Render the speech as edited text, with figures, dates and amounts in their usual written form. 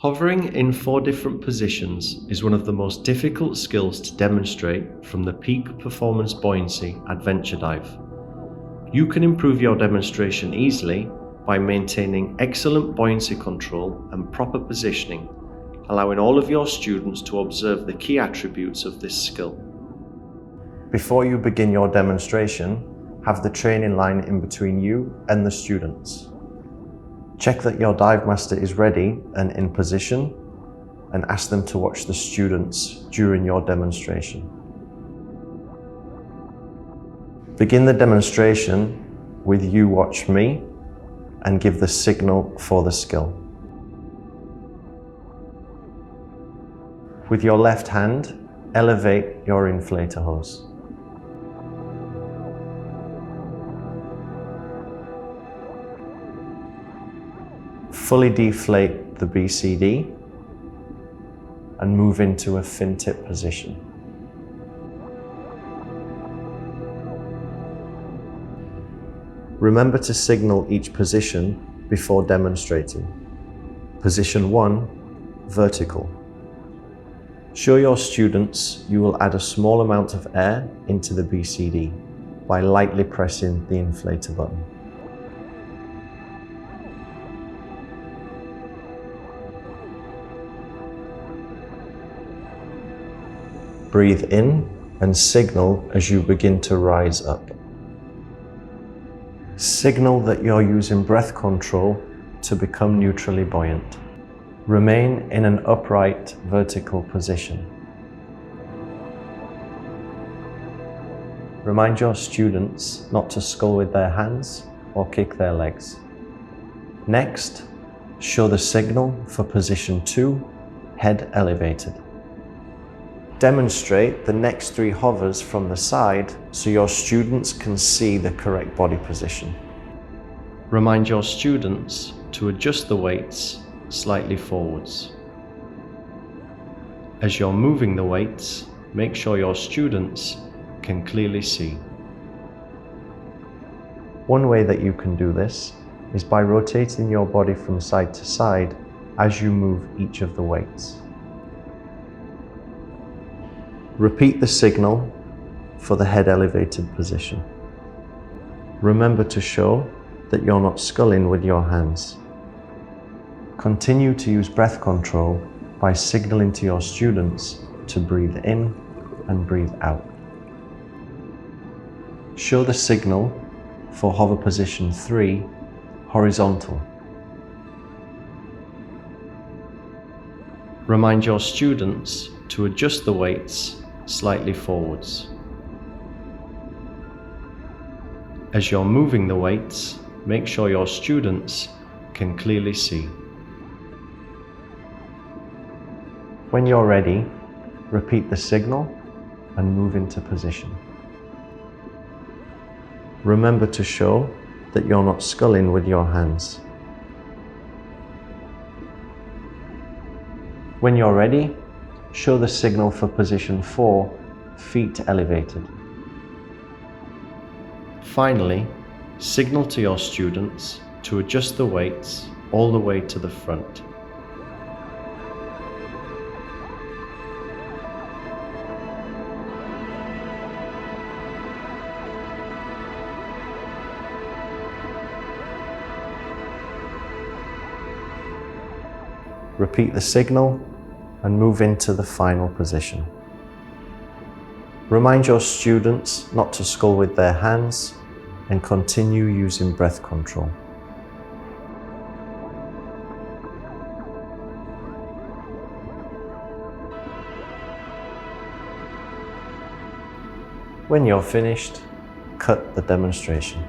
Hovering in 4 different positions is one of the most difficult skills to demonstrate from the Peak Performance Buoyancy Adventure Dive. You can improve your demonstration easily by maintaining excellent buoyancy control and proper positioning, allowing all of your students to observe the key attributes of this skill. Before you begin your demonstration, have the training line in between you and the students. Check that your dive master is ready and in position, and ask them to watch the students during your demonstration. Begin the demonstration with "You watch me" and give the signal for the skill. With your left hand, elevate your inflator hose. Fully deflate the BCD and move into a fin tip position. Remember to signal each position before demonstrating. Position 1, vertical. Show your students you will add a small amount of air into the BCD by lightly pressing the inflator button. Breathe in and signal as you begin to rise up. Signal that you're using breath control to become neutrally buoyant. Remain in an upright vertical position. Remind your students not to scull with their hands or kick their legs. Next, show the signal for position 2, head elevated. Demonstrate the next 3 hovers from the side so your students can see the correct body position. Remind your students to adjust the weights slightly forwards. As you're moving the weights, make sure your students can clearly see. One way that you can do this is by rotating your body from side to side as you move each of the weights. Repeat the signal for the head elevated position. Remember to show that you're not sculling with your hands. Continue to use breath control by signaling to your students to breathe in and breathe out. Show the signal for hover position 3, horizontal. Remind your students to adjust the weights slightly forwards. As you're moving the weights, make sure your students can clearly see. When you're ready, repeat the signal and move into position. Remember to show that you're not sculling with your hands. When you're ready, show the signal for position 4, feet elevated. Finally, signal to your students to adjust the weights all the way to the front. Repeat the signal and move into the final position. Remind your students not to scull with their hands and continue using breath control. When you're finished, cut the demonstration.